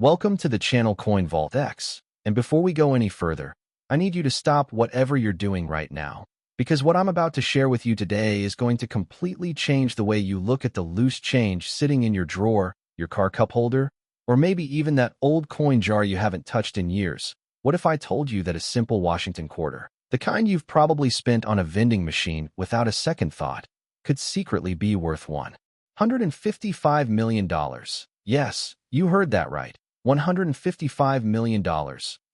Welcome to the channel Coin Vault X. And before we go any further, I need you to stop whatever you're doing right now, because what I'm about to share with you today is going to completely change the way you look at the loose change sitting in your drawer, your car cup holder, or maybe even that old coin jar you haven't touched in years. What if I told you that a simple Washington quarter, the kind you've probably spent on a vending machine without a second thought, could secretly be worth $155 million? Yes, you heard that right. $155 million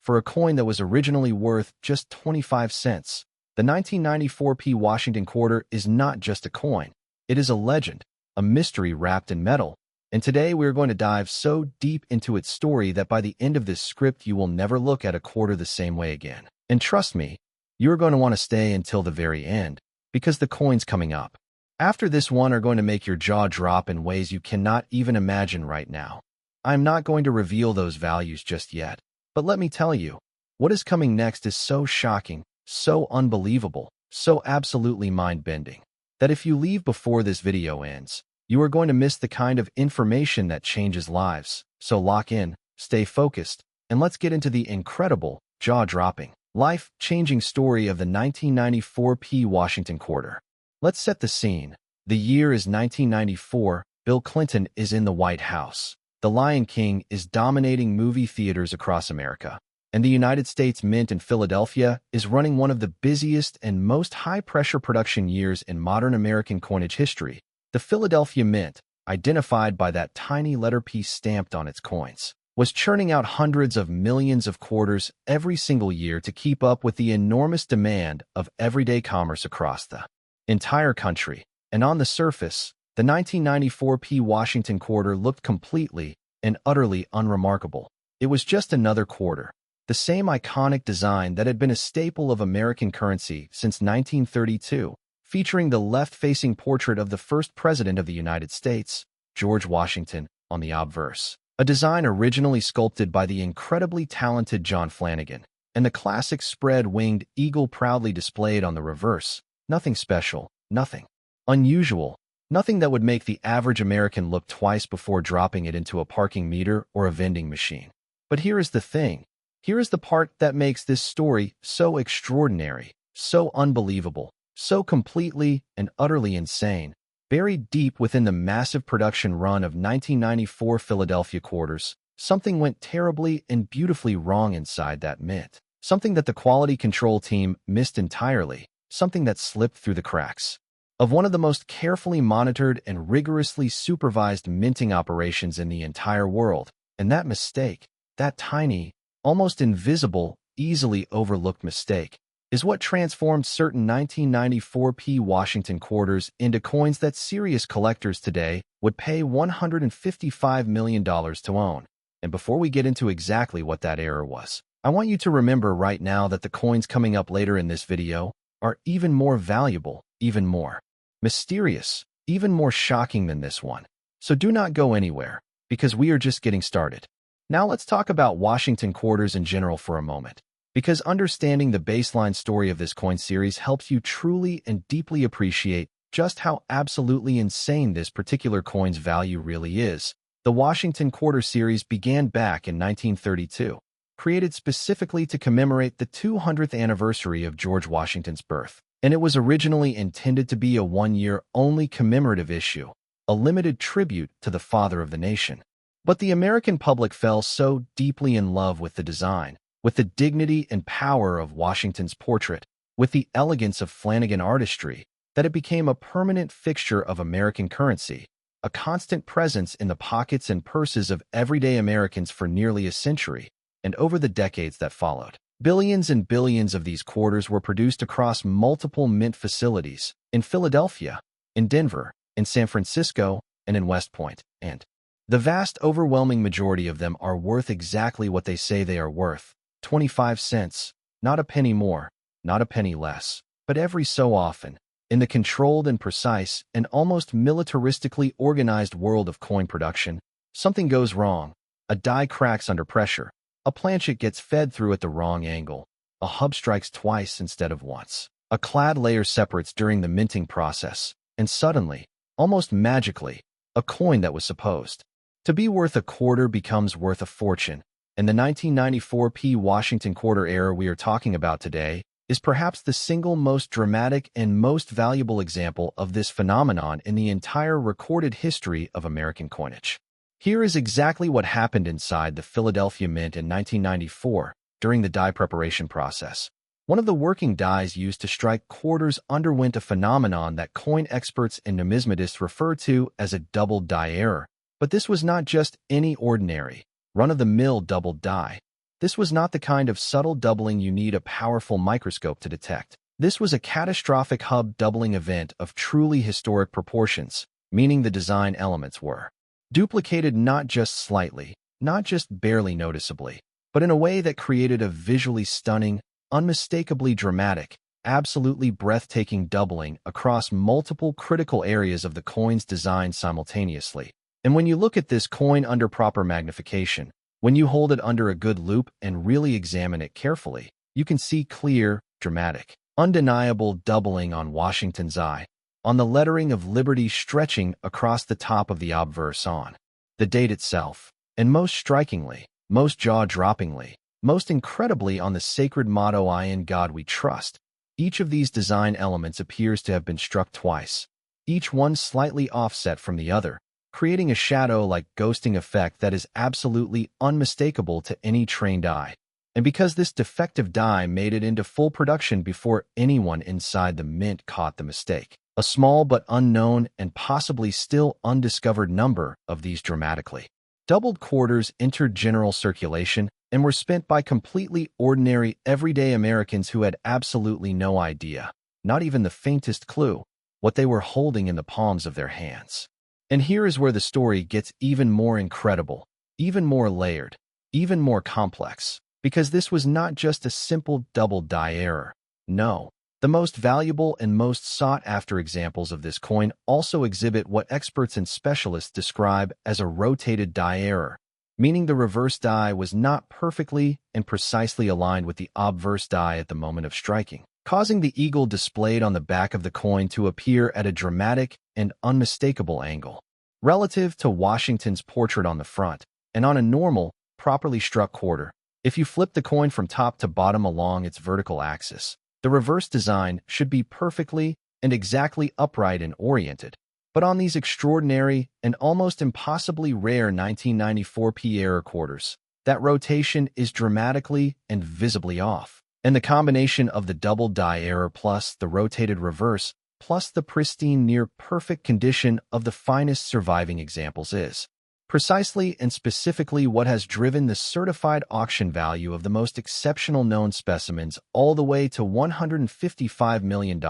for a coin that was originally worth just 25 cents. The 1994 Washington quarter is not just a coin. It is a legend, a mystery wrapped in metal. And today we're going to dive so deep into its story that by the end of this script you will never look at a quarter the same way again. And trust me, you're going to want to stay until the very end, because the coins coming up after this one are going to make your jaw drop in ways you cannot even imagine right now. I'm not going to reveal those values just yet, but let me tell you, what is coming next is so shocking, so unbelievable, so absolutely mind-bending, that if you leave before this video ends, you are going to miss the kind of information that changes lives. So lock in, stay focused, and let's get into the incredible, jaw-dropping, life-changing story of the 1994 Washington quarter. Let's set the scene. The year is 1994. Bill Clinton is in the White House. The Lion King is dominating movie theaters across America, and the United States Mint in Philadelphia is running one of the busiest and most high-pressure production years in modern American coinage history. The Philadelphia Mint, identified by that tiny letter piece stamped on its coins, was churning out hundreds of millions of quarters every single year to keep up with the enormous demand of everyday commerce across the entire country. And on the surface, the 1994 Washington quarter looked completely and utterly unremarkable. It was just another quarter, the same iconic design that had been a staple of American currency since 1932, featuring the left-facing portrait of the first president of the United States, George Washington, on the obverse. A design originally sculpted by the incredibly talented John Flanagan, and the classic spread-winged eagle proudly displayed on the reverse. Nothing special, nothing unusual, nothing that would make the average American look twice before dropping it into a parking meter or a vending machine. But here is the thing. Here is the part that makes this story so extraordinary, so unbelievable, so completely and utterly insane. Buried deep within the massive production run of 1994 Philadelphia quarters, something went terribly and beautifully wrong inside that mint. Something that the quality control team missed entirely. Something that slipped through the cracks of one of the most carefully monitored and rigorously supervised minting operations in the entire world. And that mistake, that tiny, almost invisible, easily overlooked mistake, is what transformed certain 1994 Washington quarters into coins that serious collectors today would pay $155 million to own. And before we get into exactly what that error was, I want you to remember right now that the coins coming up later in this video are even more valuable, even more mysterious, even more shocking than this one. So do not go anywhere, because we are just getting started. Now let's talk about Washington quarters in general for a moment, because understanding the baseline story of this coin series helps you truly and deeply appreciate just how absolutely insane this particular coin's value really is. The Washington quarter series began back in 1932. Created specifically to commemorate the 200th anniversary of George Washington's birth, and it was originally intended to be a one-year-only commemorative issue, a limited tribute to the father of the nation. But the American public fell so deeply in love with the design, with the dignity and power of Washington's portrait, with the elegance of Flanagan artistry, that it became a permanent fixture of American currency, a constant presence in the pockets and purses of everyday Americans for nearly a century. And over the decades that followed, billions and billions of these quarters were produced across multiple mint facilities in Philadelphia, in Denver, in San Francisco, and in West Point. And the vast overwhelming majority of them are worth exactly what they say they are worth, 25 cents, not a penny more, not a penny less. But every so often, in the controlled and precise and almost militaristically organized world of coin production, something goes wrong. A die cracks under pressure. A planchet gets fed through at the wrong angle. A hub strikes twice instead of once. A clad layer separates during the minting process. And suddenly, almost magically, a coin that was supposed To be worth a quarter becomes worth a fortune, and the 1994 Washington quarter error we are talking about today is perhaps the single most dramatic and most valuable example of this phenomenon in the entire recorded history of American coinage. Here is exactly what happened inside the Philadelphia Mint in 1994 during the die preparation process. One of the working dies used to strike quarters underwent a phenomenon that coin experts and numismatists refer to as a doubled die error. But this was not just any ordinary, run-of-the-mill doubled die. This was not the kind of subtle doubling you need a powerful microscope to detect. This was a catastrophic hub doubling event of truly historic proportions, meaning the design elements were duplicated not just slightly, not just barely noticeably, but in a way that created a visually stunning, unmistakably dramatic, absolutely breathtaking doubling across multiple critical areas of the coin's design simultaneously. And when you look at this coin under proper magnification, when you hold it under a good loupe and really examine it carefully, you can see clear, dramatic, undeniable doubling on Washington's eye, on the lettering of liberty stretching across the top of the obverse on the date itself, and most strikingly, most jaw-droppingly, most incredibly on the sacred motto "I in God we trust." Each of these design elements appears to have been struck twice, each one slightly offset from the other, creating a shadow-like ghosting effect that is absolutely unmistakable to any trained eye. And because this defective die made it into full production before anyone inside the mint caught the mistake, a small but unknown and possibly still undiscovered number of these dramatically doubled quarters entered general circulation and were spent by completely ordinary, everyday Americans who had absolutely no idea, not even the faintest clue, what they were holding in the palms of their hands. And here is where the story gets even more incredible, even more layered, even more complex, because this was not just a simple double die error. No, the most valuable and most sought-after examples of this coin also exhibit what experts and specialists describe as a rotated die error, meaning the reverse die was not perfectly and precisely aligned with the obverse die at the moment of striking, causing the eagle displayed on the back of the coin to appear at a dramatic and unmistakable angle, relative to Washington's portrait on the front, and on a normal, properly struck quarter. If you flip the coin from top to bottom along its vertical axis, the reverse design should be perfectly and exactly upright and oriented. But on these extraordinary and almost impossibly rare 1994 error quarters, that rotation is dramatically and visibly off. And the combination of the double die error plus the rotated reverse plus the pristine near-perfect condition of the finest surviving examples is precisely and specifically what has driven the certified auction value of the most exceptional known specimens all the way to $155 million.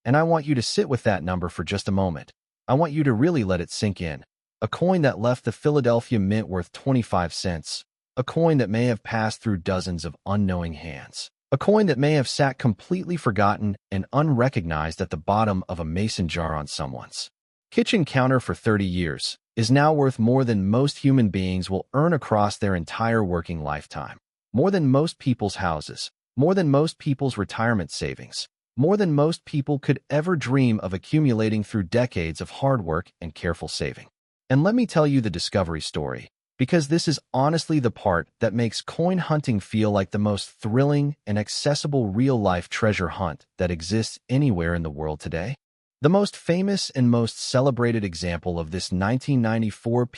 And I want you to sit with that number for just a moment. I want you to really let it sink in. A coin that left the Philadelphia Mint worth 25 cents. A coin that may have passed through dozens of unknowing hands. A coin that may have sat completely forgotten and unrecognized at the bottom of a mason jar on someone's kitchen counter for 30 years, is now worth more than most human beings will earn across their entire working lifetime. More than most people's houses, more than most people's retirement savings, more than most people could ever dream of accumulating through decades of hard work and careful saving. And let me tell you the discovery story, because this is honestly the part that makes coin hunting feel like the most thrilling and accessible real-life treasure hunt that exists anywhere in the world today. The most famous and most celebrated example of this 1994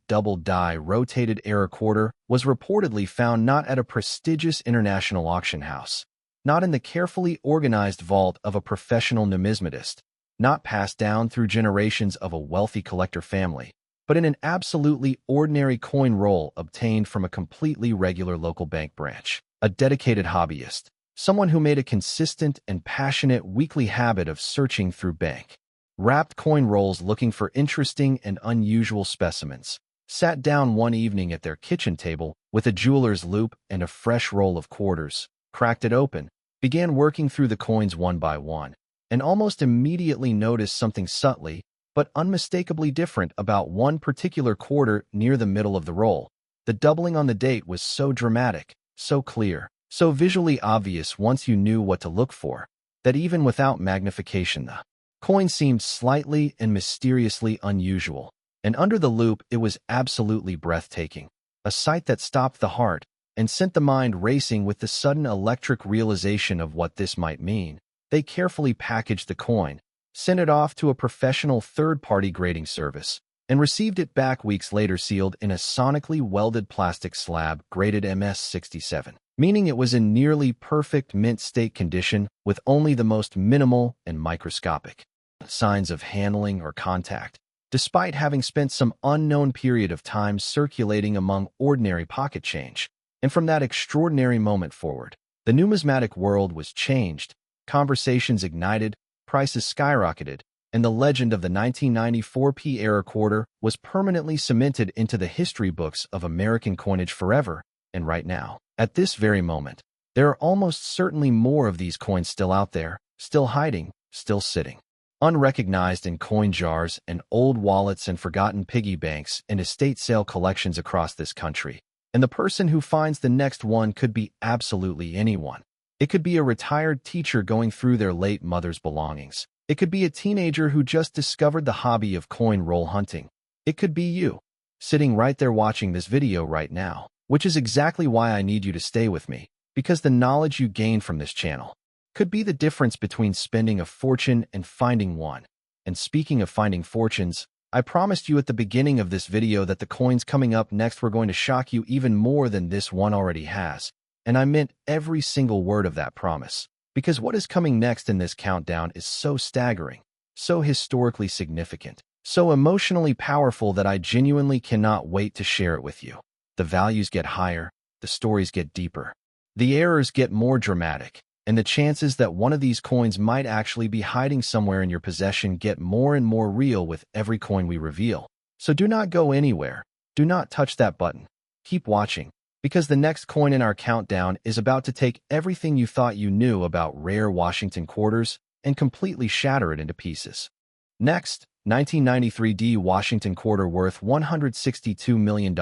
double die rotated error quarter was reportedly found not at a prestigious international auction house, not in the carefully organized vault of a professional numismatist, not passed down through generations of a wealthy collector family, but in an absolutely ordinary coin roll obtained from a completely regular local bank branch, a dedicated hobbyist, someone who made a consistent and passionate weekly habit of searching through bank-wrapped coin rolls looking for interesting and unusual specimens, sat down one evening at their kitchen table with a jeweler's loupe and a fresh roll of quarters, cracked it open, began working through the coins one by one, and almost immediately noticed something subtly but unmistakably different about one particular quarter near the middle of the roll. The doubling on the date was so dramatic, so clear, so visually obvious once you knew what to look for, that even without magnification the coin seemed slightly and mysteriously unusual. And under the loop, it was absolutely breathtaking. A sight that stopped the heart and sent the mind racing with the sudden electric realization of what this might mean. They carefully packaged the coin, sent it off to a professional third-party grading service, and received it back weeks later sealed in a sonically welded plastic slab graded MS-67, meaning it was in nearly perfect mint state condition with only the most minimal and microscopic signs of handling or contact, despite having spent some unknown period of time circulating among ordinary pocket change. And from that extraordinary moment forward, the numismatic world was changed, conversations ignited, prices skyrocketed, and the legend of the 1994 P-era quarter was permanently cemented into the history books of American coinage forever. And right now, at this very moment, there are almost certainly more of these coins still out there, still hiding, still sitting, unrecognized in coin jars and old wallets and forgotten piggy banks and estate sale collections across this country. And the person who finds the next one could be absolutely anyone. It could be a retired teacher going through their late mother's belongings. It could be a teenager who just discovered the hobby of coin roll hunting. It could be you, sitting right there watching this video right now, which is exactly why I need you to stay with me, because the knowledge you gain from this channel could be the difference between spending a fortune and finding one. And speaking of finding fortunes, I promised you at the beginning of this video that the coins coming up next were going to shock you even more than this one already has. And I meant every single word of that promise. Because what is coming next in this countdown is so staggering, so historically significant, so emotionally powerful that I genuinely cannot wait to share it with you. The values get higher, the stories get deeper, the errors get more dramatic, and the chances that one of these coins might actually be hiding somewhere in your possession get more and more real with every coin we reveal. So do not go anywhere. Do not touch that button. Keep watching, because the next coin in our countdown is about to take everything you thought you knew about rare Washington quarters and completely shatter it into pieces. Next, 1993 D Washington quarter worth $162 million.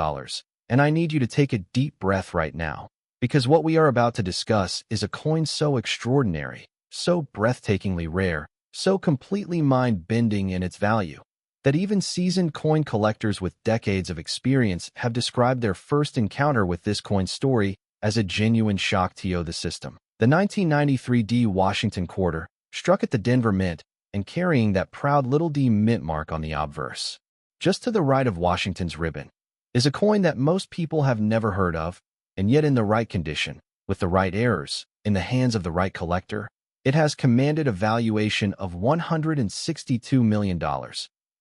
And I need you to take a deep breath right now, because what we are about to discuss is a coin so extraordinary, so breathtakingly rare, so completely mind-bending in its value, that even seasoned coin collectors with decades of experience have described their first encounter with this coin story as a genuine shock to the system. The 1993 D Washington quarter, struck at the Denver Mint and carrying that proud little D mint mark on the obverse, just to the right of Washington's ribbon, is a coin that most people have never heard of, and yet in the right condition, with the right errors, in the hands of the right collector, it has commanded a valuation of $162 million.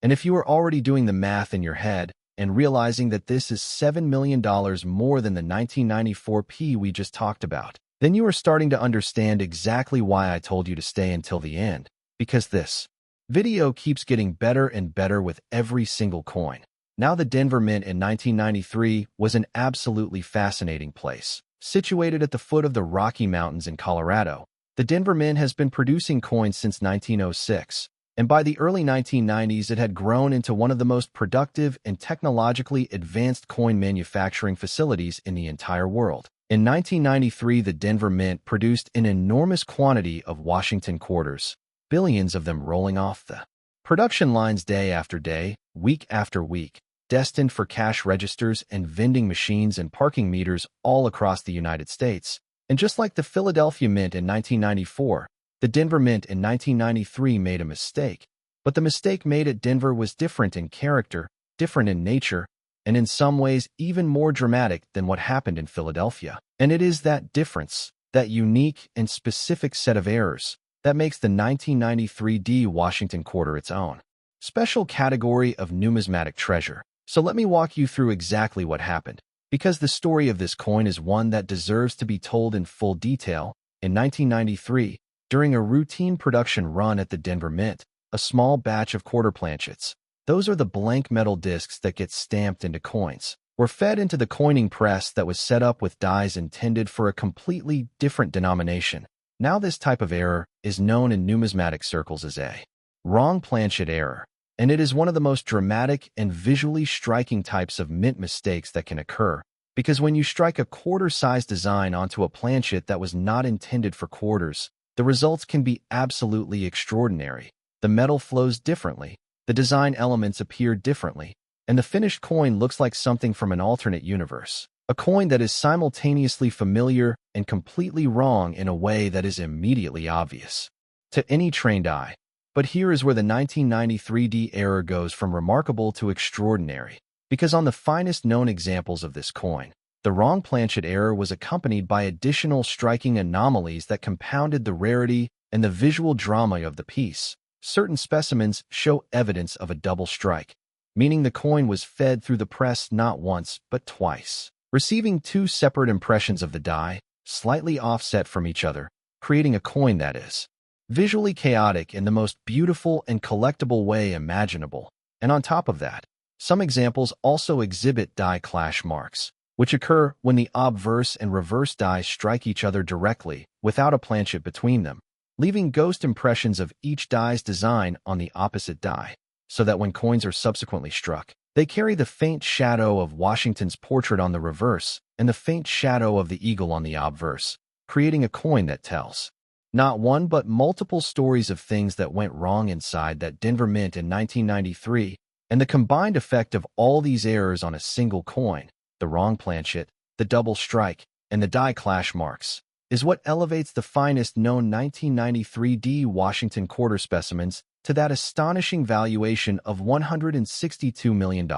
And if you are already doing the math in your head and realizing that this is $7 million more than the 1994 P we just talked about, then you are starting to understand exactly why I told you to stay until the end, because this video keeps getting better and better with every single coin. Now, the Denver Mint in 1993 was an absolutely fascinating place. Situated at the foot of the Rocky Mountains in Colorado, the Denver Mint has been producing coins since 1906. And by the early 1990s, it had grown into one of the most productive and technologically advanced coin manufacturing facilities in the entire world. In 1993, the Denver Mint produced an enormous quantity of Washington quarters, billions of them rolling off the production lines day after day, week after week, destined for cash registers and vending machines and parking meters all across the United States. And just like the Philadelphia Mint in 1994, the Denver Mint in 1993 made a mistake, but the mistake made at Denver was different in character, different in nature, and in some ways even more dramatic than what happened in Philadelphia. And it is that difference, that unique and specific set of errors, that makes the 1993 D Washington quarter its own special category of numismatic treasure. So let me walk you through exactly what happened, because the story of this coin is one that deserves to be told in full detail. In 1993, during a routine production run at the Denver Mint, a small batch of quarter planchets, those are the blank metal discs that get stamped into coins, were fed into the coining press that was set up with dies intended for a completely different denomination. Now this type of error is known in numismatic circles as a wrong planchet error, and it is one of the most dramatic and visually striking types of mint mistakes that can occur, because when you strike a quarter-sized design onto a planchet that was not intended for quarters, the results can be absolutely extraordinary. The metal flows differently, the design elements appear differently, and the finished coin looks like something from an alternate universe. A coin that is simultaneously familiar and completely wrong in a way that is immediately obvious to any trained eye. But here is where the 1993D error goes from remarkable to extraordinary, because on the finest known examples of this coin, the wrong planchet error was accompanied by additional striking anomalies that compounded the rarity and the visual drama of the piece. Certain specimens show evidence of a double strike, meaning the coin was fed through the press not once but twice, receiving two separate impressions of the die, slightly offset from each other, creating a coin that is visually chaotic in the most beautiful and collectible way imaginable. And on top of that, some examples also exhibit die clash marks, which occur when the obverse and reverse die strike each other directly without a planchet between them, leaving ghost impressions of each die's design on the opposite die, so that when coins are subsequently struck, they carry the faint shadow of Washington's portrait on the reverse and the faint shadow of the eagle on the obverse, creating a coin that tells not one but multiple stories of things that went wrong inside that Denver Mint in 1993, and the combined effect of all these errors on a single coin, the wrong planchet, the double strike, and the die clash marks, is what elevates the finest known 1993D Washington quarter specimens to that astonishing valuation of $162 million.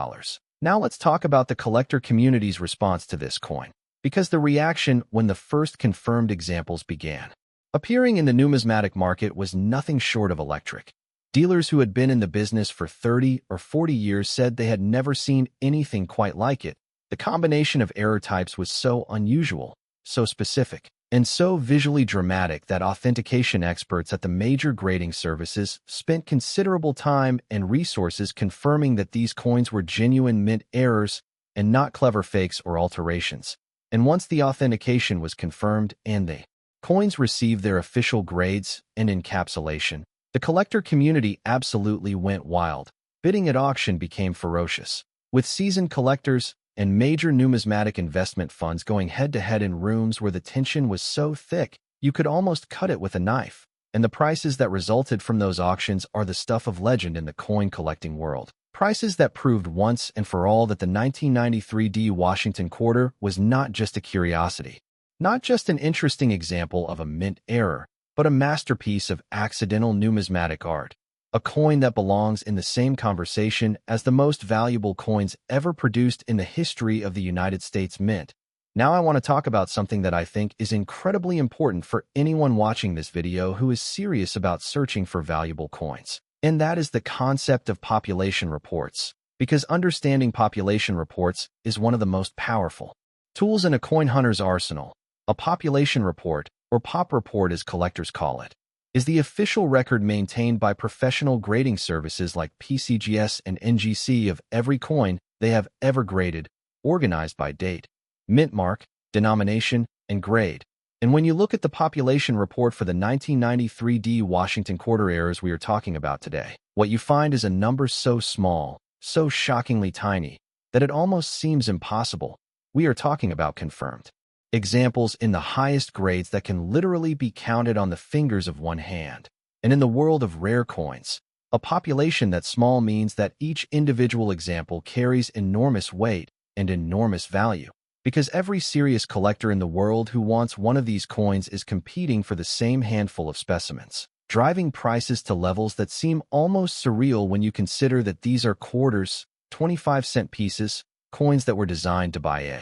Now let's talk about the collector community's response to this coin, because the reaction when the first confirmed examples began appearing in the numismatic market was nothing short of electric. Dealers who had been in the business for 30 or 40 years said they had never seen anything quite like it. The combination of error types was so unusual, so specific, and so visually dramatic that authentication experts at the major grading services spent considerable time and resources confirming that these coins were genuine mint errors and not clever fakes or alterations. And once the authentication was confirmed and the coins received their official grades and encapsulation, the collector community absolutely went wild. Bidding at auction became ferocious, with seasoned collectors and major numismatic investment funds going head-to-head in rooms where the tension was so thick you could almost cut it with a knife. And the prices that resulted from those auctions are the stuff of legend in the coin collecting world. Prices that proved once and for all that the 1993D Washington quarter was not just a curiosity, not just an interesting example of a mint error, but a masterpiece of accidental numismatic art. A coin that belongs in the same conversation as the most valuable coins ever produced in the history of the United States Mint. Now I want to talk about something that I think is incredibly important for anyone watching this video who is serious about searching for valuable coins. And that is the concept of population reports, because understanding population reports is one of the most powerful tools in a coin hunter's arsenal. A population report, or pop report as collectors call it, is the official record maintained by professional grading services like PCGS and NGC of every coin they have ever graded, organized by date, mint mark, denomination, and grade. And when you look at the population report for the 1993D Washington quarter errors we are talking about today, what you find is a number so small, so shockingly tiny, that it almost seems impossible. We are talking about confirmed examples in the highest grades that can literally be counted on the fingers of one hand. And in the world of rare coins, a population that small means that each individual example carries enormous weight and enormous value, because every serious collector in the world who wants one of these coins is competing for the same handful of specimens, driving prices to levels that seem almost surreal when you consider that these are quarters, 25-cent pieces, coins that were designed to buy a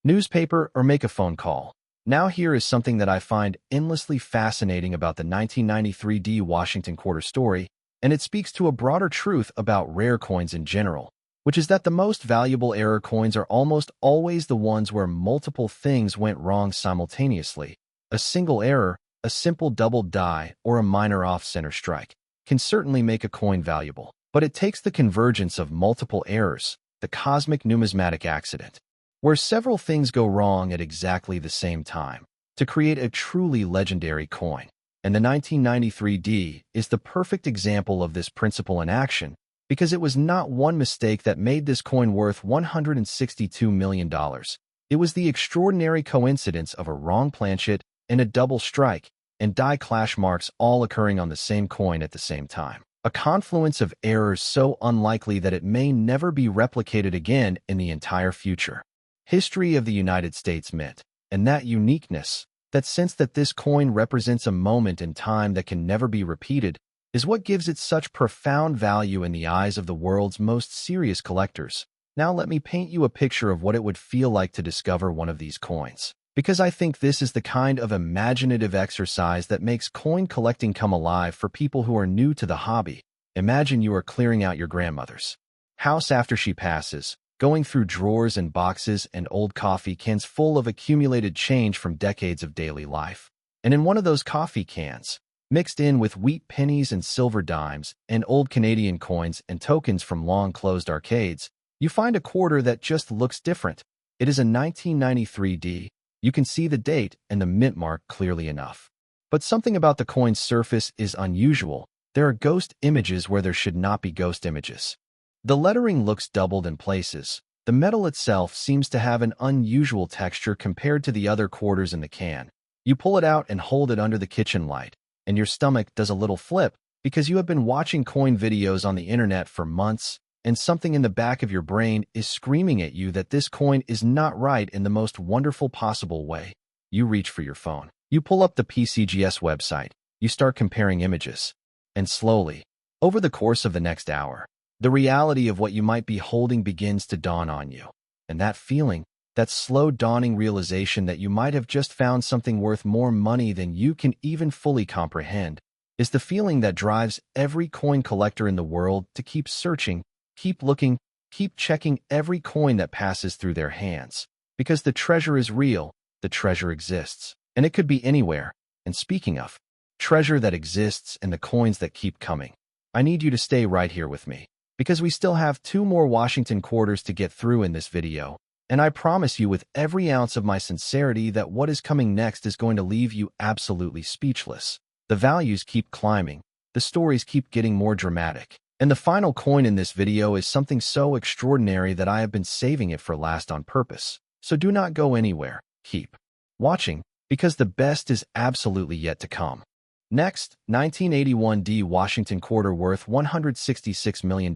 newspaper or make a phone call. Now here is something that I find endlessly fascinating about the 1993D Washington quarter story, and it speaks to a broader truth about rare coins in general, which is that the most valuable error coins are almost always the ones where multiple things went wrong simultaneously. A single error, a simple double die, or a minor off-center strike can certainly make a coin valuable, but it takes the convergence of multiple errors, the cosmic numismatic accident, where several things go wrong at exactly the same time, to create a truly legendary coin. And the 1993D is the perfect example of this principle in action, because it was not one mistake that made this coin worth $162 million. It was the extraordinary coincidence of a wrong planchet and a double strike, and die clash marks all occurring on the same coin at the same time. a confluence of errors so unlikely that it may never be replicated again in the entire future. History of the United States Mint, and that uniqueness, that sense that this coin represents a moment in time that can never be repeated, is what gives it such profound value in the eyes of the world's most serious collectors. Now let me paint you a picture of what it would feel like to discover one of these coins, because I think this is the kind of imaginative exercise that makes coin collecting come alive for people who are new to the hobby. Imagine you are clearing out your grandmother's house after she passes, going through drawers and boxes and old coffee cans full of accumulated change from decades of daily life. And in one of those coffee cans, mixed in with wheat pennies and silver dimes and old Canadian coins and tokens from long-closed arcades, you find a quarter that just looks different. It is a 1993 D. You can see the date and the mint mark clearly enough. But something about the coin's surface is unusual. There are ghost images where there should not be ghost images. The lettering looks doubled in places. The metal itself seems to have an unusual texture compared to the other quarters in the can. You pull it out and hold it under the kitchen light, and your stomach does a little flip because you have been watching coin videos on the internet for months, and something in the back of your brain is screaming at you that this coin is not right in the most wonderful possible way. You reach for your phone. You pull up the PCGS website. You start comparing images. And slowly, over the course of the next hour, the reality of what you might be holding begins to dawn on you. And that feeling, that slow dawning realization that you might have just found something worth more money than you can even fully comprehend, is the feeling that drives every coin collector in the world to keep searching, keep looking, keep checking every coin that passes through their hands. Because the treasure is real, the treasure exists, and it could be anywhere. And speaking of treasure that exists and the coins that keep coming, I need you to stay right here with me, because we still have 2 more Washington quarters to get through in this video, and I promise you with every ounce of my sincerity that what is coming next is going to leave you absolutely speechless. The values keep climbing, the stories keep getting more dramatic, and the final coin in this video is something so extraordinary that I have been saving it for last on purpose. So do not go anywhere. Keep watching, because the best is absolutely yet to come. Next, 1981 D Washington quarter worth $166 million.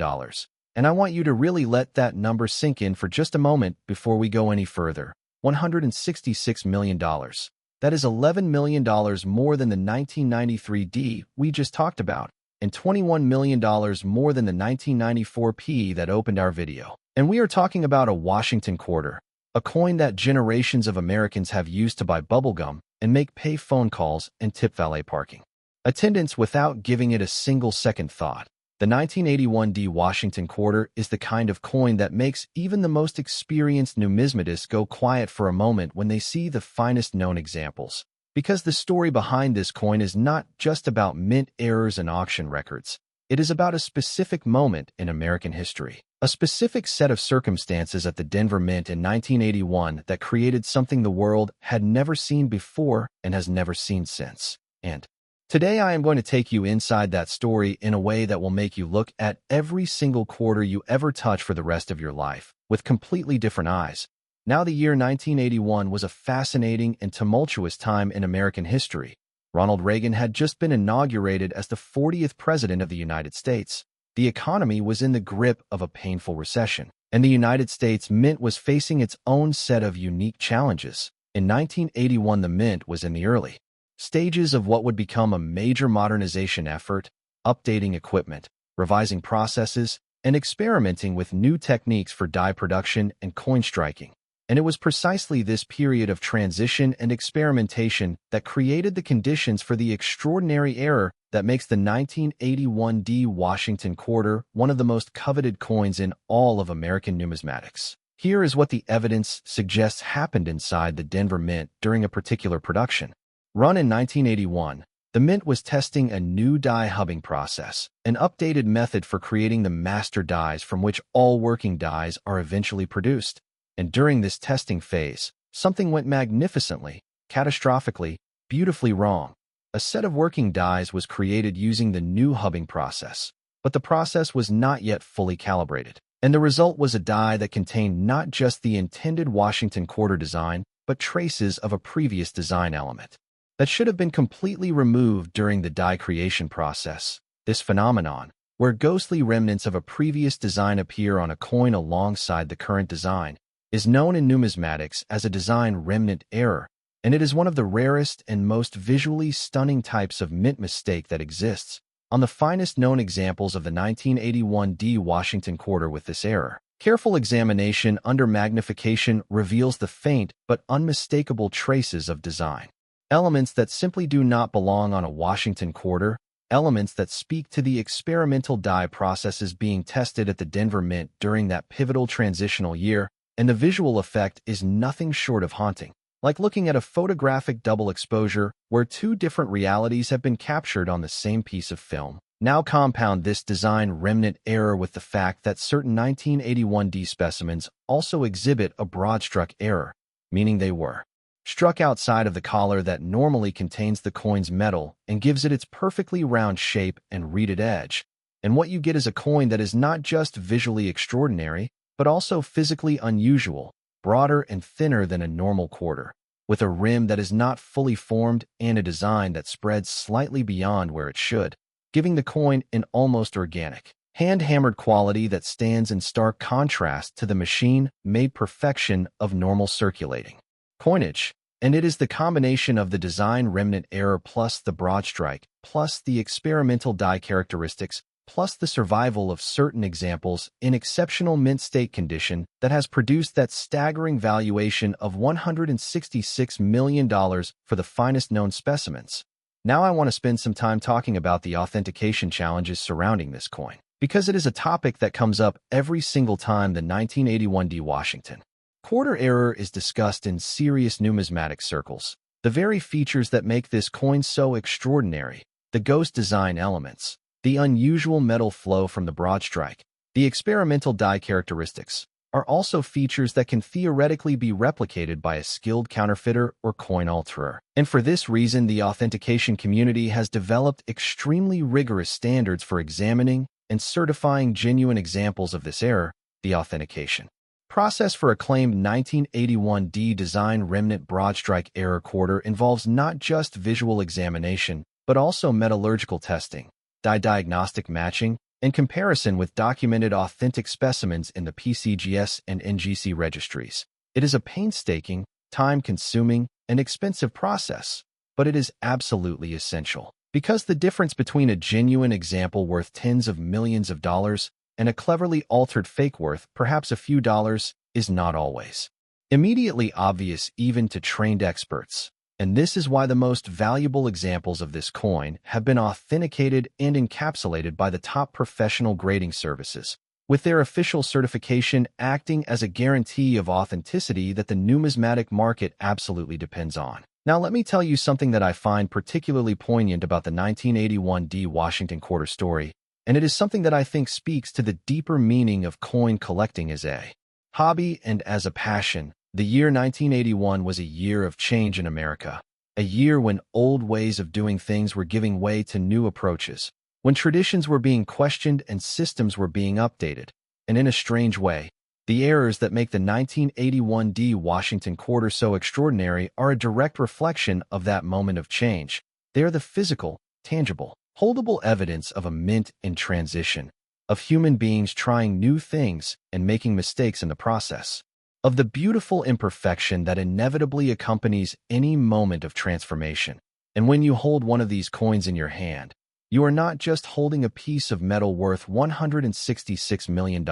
And I want you to really let that number sink in for just a moment before we go any further. $166 million. That is $11 million more than the 1993 D we just talked about, and $21 million more than the 1994 P that opened our video. And we are talking about a Washington quarter, a coin that generations of Americans have used to buy bubblegum and make pay phone calls and tip valet parking attendants without giving it a single second thought. The 1981 D Washington quarter is the kind of coin that makes even the most experienced numismatists go quiet for a moment when they see the finest known examples. Because the story behind this coin is not just about mint errors and auction records. It is about a specific moment in American history, a specific set of circumstances at the Denver Mint in 1981 that created something the world had never seen before and has never seen since. And today I am going to take you inside that story in a way that will make you look at every single quarter you ever touch for the rest of your life with completely different eyes. Now, the year 1981 was a fascinating and tumultuous time in American history. Ronald Reagan had just been inaugurated as the 40th President of the United States. The economy was in the grip of a painful recession, and the United States Mint was facing its own set of unique challenges. In 1981, the Mint was in the early stages of what would become a major modernization effort, updating equipment, revising processes, and experimenting with new techniques for die production and coin striking. And it was precisely this period of transition and experimentation that created the conditions for the extraordinary era that makes the 1981 D Washington quarter one of the most coveted coins in all of American numismatics. Here is what the evidence suggests happened inside the Denver Mint during a particular production. Run in 1981, the Mint was testing a new die hubbing process, an updated method for creating the master dies from which all working dies are eventually produced. And during this testing phase, something went magnificently, catastrophically, beautifully wrong. A set of working dies was created using the new hubbing process, but the process was not yet fully calibrated. And the result was a die that contained not just the intended Washington quarter design, but traces of a previous design element that should have been completely removed during the die creation process. This phenomenon, where ghostly remnants of a previous design appear on a coin alongside the current design, is known in numismatics as a design remnant error, and it is one of the rarest and most visually stunning types of mint mistake that exists. On the finest known examples of the 1981 D Washington quarter with this error, careful examination under magnification reveals the faint but unmistakable traces of design. Elements that simply do not belong on a Washington quarter, elements that speak to the experimental die processes being tested at the Denver Mint during that pivotal transitional year, and the visual effect is nothing short of haunting. Like looking at a photographic double exposure where two different realities have been captured on the same piece of film. Now compound this design remnant error with the fact that certain 1981 D specimens also exhibit a broad-struck error, meaning they were struck outside of the collar that normally contains the coin's metal and gives it its perfectly round shape and reeded edge. And what you get is a coin that is not just visually extraordinary, but also physically unusual, broader and thinner than a normal quarter, with a rim that is not fully formed and a design that spreads slightly beyond where it should, giving the coin an almost organic, hand-hammered quality that stands in stark contrast to the machine-made perfection of normal circulating coinage. And it is the combination of the design remnant error plus the broad strike, plus the experimental die characteristics, plus the survival of certain examples in exceptional mint state condition that has produced that staggering valuation of $166 million for the finest known specimens. Now I want to spend some time talking about the authentication challenges surrounding this coin, because it is a topic that comes up every single time the 1981 D Washington quarter error is discussed in serious numismatic circles. The very features that make this coin so extraordinary, the ghost design elements, the unusual metal flow from the broad strike, the experimental die characteristics, are also features that can theoretically be replicated by a skilled counterfeiter or coin alterer. And for this reason, the authentication community has developed extremely rigorous standards for examining and certifying genuine examples of this error. The authentication process for a claimed 1981 D design remnant broad strike error quarter involves not just visual examination, but also metallurgical testing, die diagnostic matching, and comparison with documented authentic specimens in the PCGS and NGC registries. It is a painstaking, time-consuming, and expensive process, but it is absolutely essential. Because the difference between a genuine example worth tens of millions of dollars and a cleverly altered fake worth perhaps a few dollars is not always immediately obvious even to trained experts. And this is why the most valuable examples of this coin have been authenticated and encapsulated by the top professional grading services, with their official certification acting as a guarantee of authenticity that the numismatic market absolutely depends on. Now let me tell you something that I find particularly poignant about the 1981 D Washington quarter story, and it is something that I think speaks to the deeper meaning of coin collecting as a hobby and as a passion. The year 1981 was a year of change in America, a year when old ways of doing things were giving way to new approaches, when traditions were being questioned and systems were being updated. And in a strange way, the errors that make the 1981 D Washington quarter so extraordinary are a direct reflection of that moment of change. They are the physical, tangible, holdable evidence of a mint in transition, of human beings trying new things and making mistakes in the process, of the beautiful imperfection that inevitably accompanies any moment of transformation. And when you hold one of these coins in your hand, you are not just holding a piece of metal worth $166 million.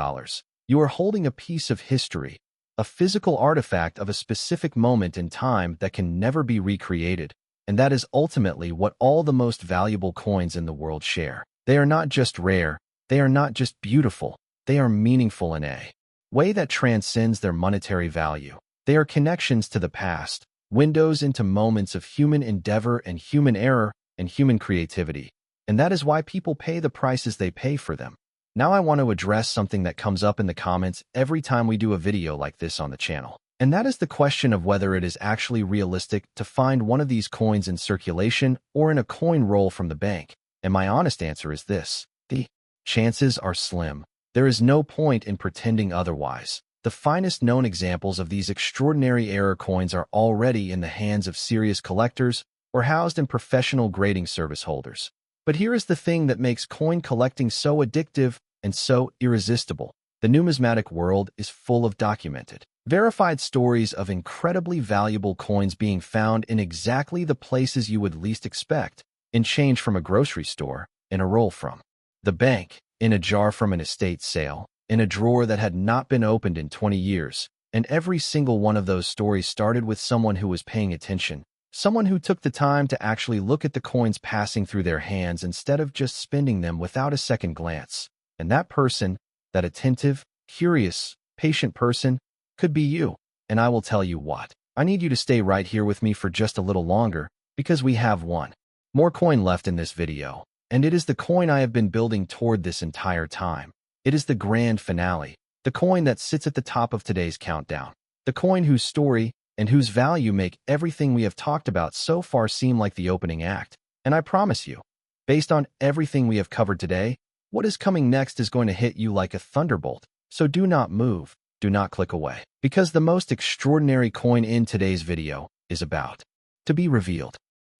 You are holding a piece of history, a physical artifact of a specific moment in time that can never be recreated. And that is ultimately what all the most valuable coins in the world share. They are not just rare, they are not just beautiful, they are meaningful in a way that transcends their monetary value. They are connections to the past, windows into moments of human endeavor and human error and human creativity. And that is why people pay the prices they pay for them. Now I want to address something that comes up in the comments every time we do a video like this on the channel. And that is the question of whether it is actually realistic to find one of these coins in circulation or in a coin roll from the bank. And my honest answer is this: the chances are slim. There is no point in pretending otherwise. The finest known examples of these extraordinary error coins are already in the hands of serious collectors or housed in professional grading service holders. But here is the thing that makes coin collecting so addictive and so irresistible. The numismatic world is full of documented, verified stories of incredibly valuable coins being found in exactly the places you would least expect, in change from a grocery store, in a roll from the bank, in a jar from an estate sale, in a drawer that had not been opened in 20 years. And every single one of those stories started with someone who was paying attention, someone who took the time to actually look at the coins passing through their hands instead of just spending them without a second glance. And that person, that attentive, curious, patient person, could be you. And I will tell you what, I need you to stay right here with me for just a little longer, because we have one more coin left in this video. And it is the coin I have been building toward this entire time. It is the grand finale, the coin that sits at the top of today's countdown, the coin whose story and whose value make everything we have talked about so far seem like the opening act. And I promise you, based on everything we have covered today, what is coming next is going to hit you like a thunderbolt. So do not move, do not click away, because the most extraordinary coin in today's video is about to be revealed.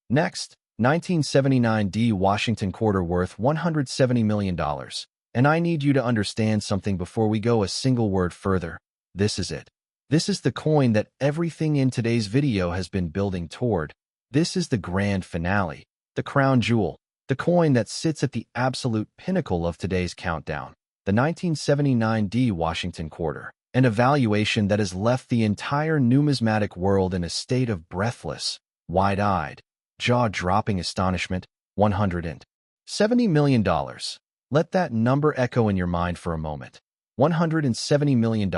Next, 1979 D Washington quarter worth $170 million. And I need you to understand something before we go a single word further. This is it. This is the coin that everything in today's video has been building toward. This is the grand finale, the crown jewel, the coin that sits at the absolute pinnacle of today's countdown, the 1979 D Washington quarter, an evaluation that has left the entire numismatic world in a state of breathless, wide-eyed, jaw-dropping astonishment. $170 million. Let that number echo in your mind for a moment. $170 million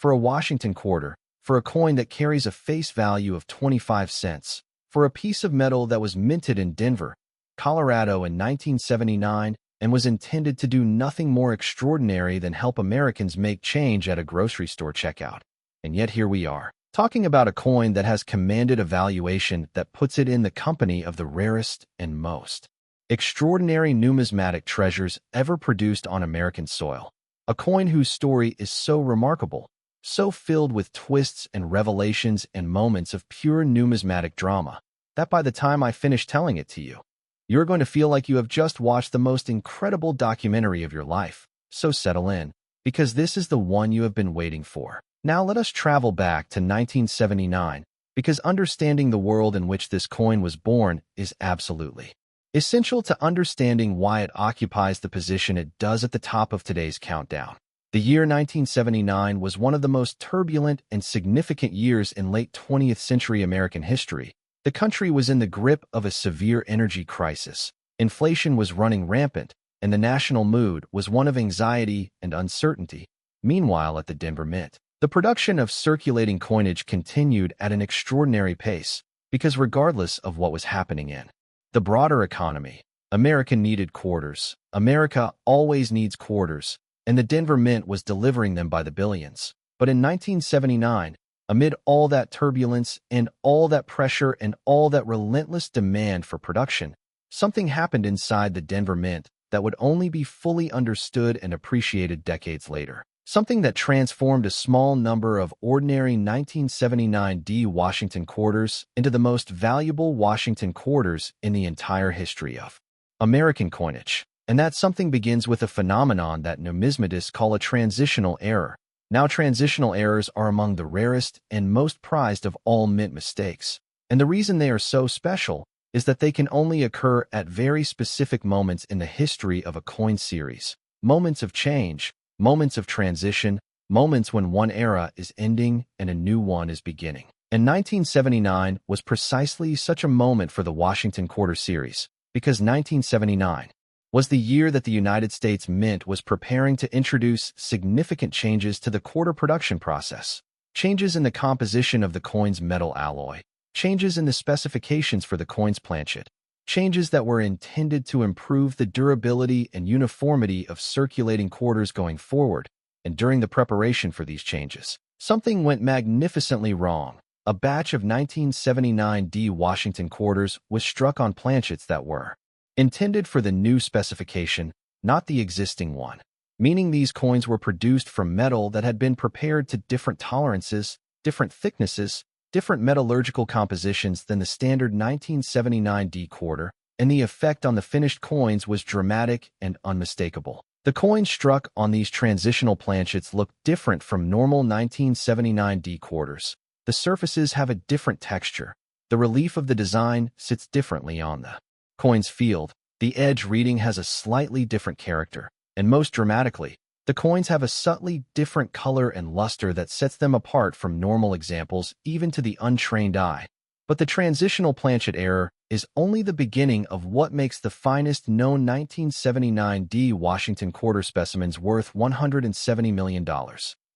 for a Washington quarter, for a coin that carries a face value of 25 cents, for a piece of metal that was minted in Denver, Colorado in 1979 and was intended to do nothing more extraordinary than help Americans make change at a grocery store checkout. And yet here we are, talking about a coin that has commanded a valuation that puts it in the company of the rarest and most extraordinary numismatic treasures ever produced on American soil. A coin whose story is so remarkable, so filled with twists and revelations and moments of pure numismatic drama, that by the time I finish telling it to you, you're going to feel like you have just watched the most incredible documentary of your life. So settle in, because this is the one you have been waiting for. Now let us travel back to 1979, because understanding the world in which this coin was born is absolutely essential to understanding why it occupies the position it does at the top of today's countdown. The year 1979 was one of the most turbulent and significant years in late 20th century American history. The country was in the grip of a severe energy crisis. Inflation was running rampant, and the national mood was one of anxiety and uncertainty. Meanwhile, at the Denver Mint, the production of circulating coinage continued at an extraordinary pace, because regardless of what was happening in the broader economy, America needed quarters. America always needs quarters, and the Denver Mint was delivering them by the billions. But in 1979, amid all that turbulence and all that pressure and all that relentless demand for production, something happened inside the Denver Mint that would only be fully understood and appreciated decades later. Something that transformed a small number of ordinary 1979 D Washington quarters into the most valuable Washington quarters in the entire history of American coinage. And that something begins with a phenomenon that numismatists call a transitional error. Now, transitional errors are among the rarest and most prized of all mint mistakes. And the reason they are so special is that they can only occur at very specific moments in the history of a coin series. Moments of change, moments of transition, moments when one era is ending and a new one is beginning. And 1979 was precisely such a moment for the Washington Quarter Series, because 1979 was the year that the United States Mint was preparing to introduce significant changes to the quarter production process. Changes in the composition of the coin's metal alloy, changes in the specifications for the coin's planchet, changes that were intended to improve the durability and uniformity of circulating quarters going forward. And during the preparation for these changes, something went magnificently wrong. A batch of 1979 D Washington quarters was struck on planchets that were intended for the new specification, not the existing one, meaning these coins were produced from metal that had been prepared to different tolerances, different thicknesses, different metallurgical compositions than the standard 1979 D quarter, and the effect on the finished coins was dramatic and unmistakable. The coins struck on these transitional planchets look different from normal 1979D quarters. The surfaces have a different texture. The relief of the design sits differently on the coin's field. The edge reading has a slightly different character, and most dramatically, the coins have a subtly different color and luster that sets them apart from normal examples even to the untrained eye. But the transitional planchet error is only the beginning of what makes the finest known 1979D Washington quarter specimens worth $170 million.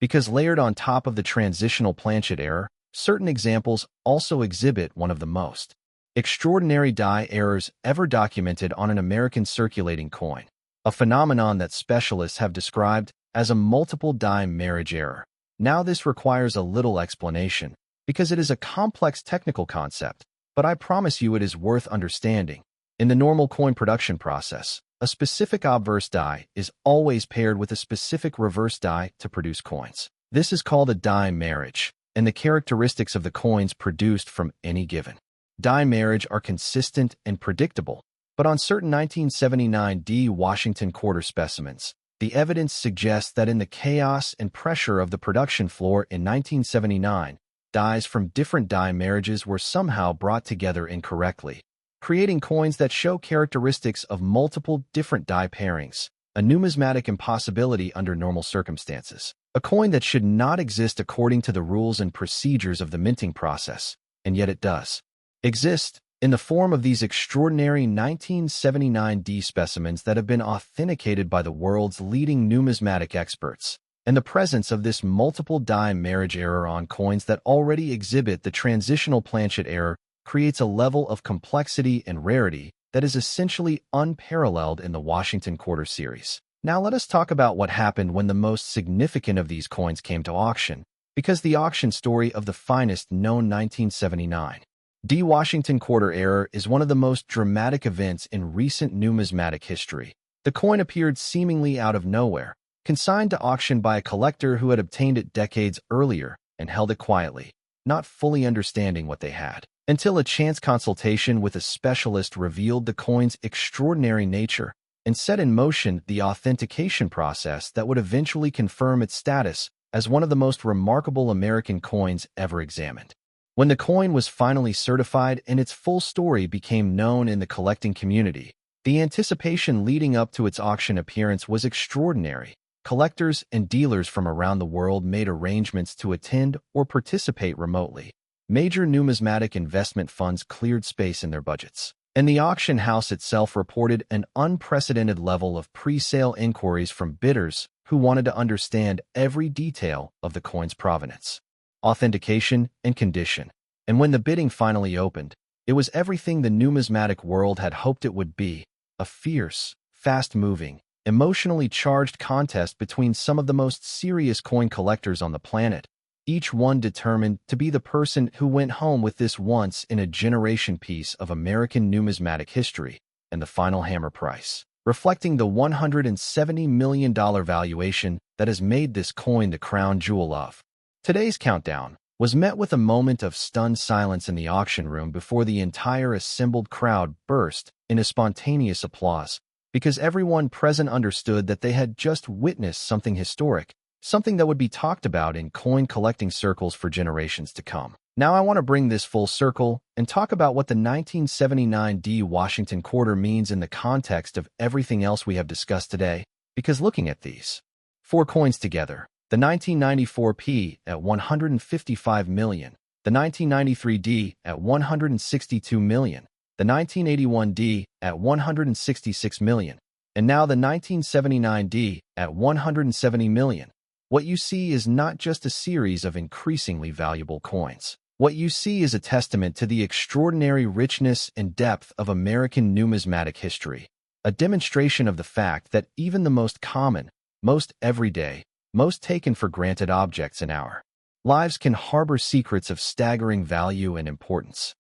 Because layered on top of the transitional planchet error, certain examples also exhibit one of the most extraordinary die errors ever documented on an American circulating coin, a phenomenon that specialists have described as a multiple die marriage error. Now this requires a little explanation, because it is a complex technical concept, but I promise you it is worth understanding. In the normal coin production process, a specific obverse die is always paired with a specific reverse die to produce coins. This is called a die marriage, and the characteristics of the coins produced from any given die marriage are consistent and predictable. But on certain 1979D Washington quarter specimens, the evidence suggests that in the chaos and pressure of the production floor in 1979, dies from different die marriages were somehow brought together incorrectly, creating coins that show characteristics of multiple different die pairings, a numismatic impossibility under normal circumstances. A coin that should not exist according to the rules and procedures of the minting process, and yet it does exist, in the form of these extraordinary 1979D specimens that have been authenticated by the world's leading numismatic experts. And the presence of this multiple die marriage error on coins that already exhibit the transitional planchet error creates a level of complexity and rarity that is essentially unparalleled in the Washington quarter series. Now let us talk about what happened when the most significant of these coins came to auction, because the auction story of the finest known 1979D Washington quarter error is one of the most dramatic events in recent numismatic history. The coin appeared seemingly out of nowhere, consigned to auction by a collector who had obtained it decades earlier and held it quietly, not fully understanding what they had, until a chance consultation with a specialist revealed the coin's extraordinary nature and set in motion the authentication process that would eventually confirm its status as one of the most remarkable American coins ever examined. When the coin was finally certified and its full story became known in the collecting community, the anticipation leading up to its auction appearance was extraordinary. Collectors and dealers from around the world made arrangements to attend or participate remotely. Major numismatic investment funds cleared space in their budgets, and the auction house itself reported an unprecedented level of pre-sale inquiries from bidders who wanted to understand every detail of the coin's provenance, authentication, and condition. And when the bidding finally opened, it was everything the numismatic world had hoped it would be: a fierce, fast-moving, emotionally charged contest between some of the most serious coin collectors on the planet, each one determined to be the person who went home with this once-in-a-generation piece of American numismatic history, and the final hammer price, reflecting the $170 million valuation that has made this coin the crown jewel of. Today's countdown was met with a moment of stunned silence in the auction room before the entire assembled crowd burst into spontaneous applause, because everyone present understood that they had just witnessed something historic, something that would be talked about in coin collecting circles for generations to come. Now I want to bring this full circle and talk about what the 1979D Washington quarter means in the context of everything else we have discussed today, because looking at these four coins together, the 1994P at $155 million, the 1993D at $162 million, the 1981D at $166 million, and now the 1979D at $170 million. What you see is not just a series of increasingly valuable coins. What you see is a testament to the extraordinary richness and depth of American numismatic history, a demonstration of the fact that even the most common, most everyday, most taken for granted objects in our lives can harbor secrets of staggering value and importance.